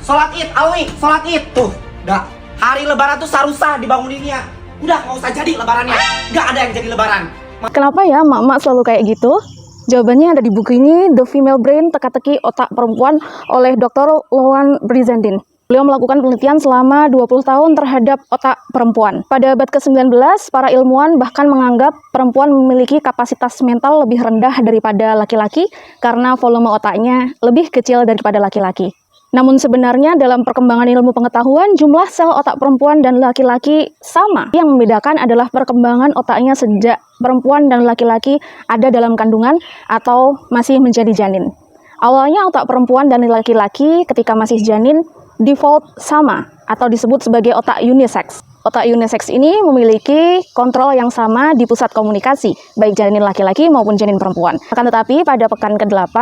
sholat id, Alwi, sholat id. Tuh, udah. Hari lebaran tuh seharusnya dibanguninnya. Udah, nggak usah jadi lebarannya. Nggak ada yang jadi lebaran. Kenapa ya mak-mak selalu kayak gitu? Jawabannya ada di buku ini, The Female Brain, Teka-teki Otak Perempuan oleh Dr. Loan Brizendine. Beliau melakukan penelitian selama 20 tahun terhadap otak perempuan. Pada abad ke-19, para ilmuwan bahkan menganggap perempuan memiliki kapasitas mental lebih rendah daripada laki-laki karena volume otaknya lebih kecil daripada laki-laki. Namun sebenarnya dalam perkembangan ilmu pengetahuan, jumlah sel otak perempuan dan laki-laki sama. Yang membedakan adalah perkembangan otaknya sejak perempuan dan laki-laki ada dalam kandungan atau masih menjadi janin. Awalnya otak perempuan dan laki-laki ketika masih janin default sama atau disebut sebagai otak unisex. Otak unisex ini memiliki kontrol yang sama di pusat komunikasi, baik janin laki-laki maupun janin perempuan. Akan tetapi pada pekan ke-8,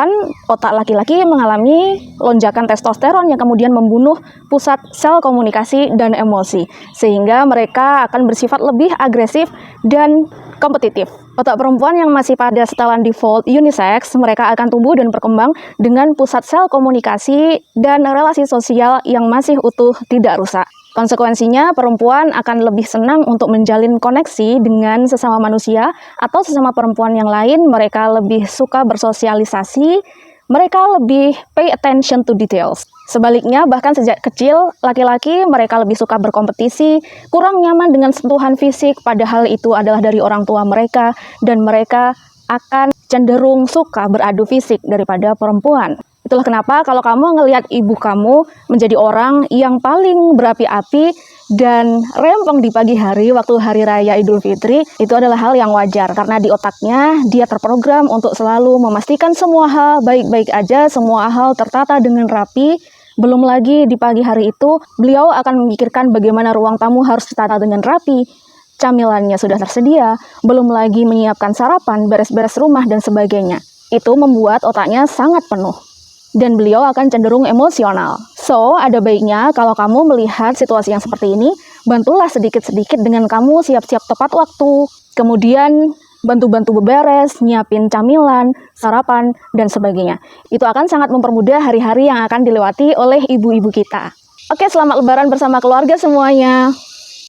otak laki-laki mengalami lonjakan testosteron yang kemudian membunuh pusat sel komunikasi dan emosi, sehingga mereka akan bersifat lebih agresif dan kompetitif. Otak perempuan yang masih pada setelan default unisex, mereka akan tumbuh dan berkembang dengan pusat sel komunikasi dan relasi sosial yang masih utuh, tidak rusak. Konsekuensinya, perempuan akan lebih senang untuk menjalin koneksi dengan sesama manusia atau sesama perempuan yang lain. Mereka lebih suka bersosialisasi, mereka lebih pay attention to details. Sebaliknya, bahkan sejak kecil, laki-laki mereka lebih suka berkompetisi, kurang nyaman dengan sentuhan fisik, padahal itu adalah dari orang tua mereka, dan mereka akan cenderung suka beradu fisik daripada perempuan. Itulah kenapa kalau kamu ngelihat ibu kamu menjadi orang yang paling berapi-api dan rempong di pagi hari waktu hari raya Idul Fitri, itu adalah hal yang wajar karena di otaknya dia terprogram untuk selalu memastikan semua hal baik-baik aja, semua hal tertata dengan rapi. Belum lagi di pagi hari itu beliau akan memikirkan bagaimana ruang tamu harus ditata dengan rapi, camilannya sudah tersedia, belum lagi menyiapkan sarapan, beres-beres rumah dan sebagainya. Itu membuat otaknya sangat penuh. Dan beliau akan cenderung emosional. So, ada baiknya kalau kamu melihat situasi yang seperti ini, bantulah sedikit-sedikit dengan kamu siap-siap tepat waktu, kemudian bantu-bantu beberes, nyiapin camilan, sarapan, dan sebagainya. Itu akan sangat mempermudah hari-hari yang akan dilewati oleh ibu-ibu kita. Oke, selamat lebaran bersama keluarga semuanya.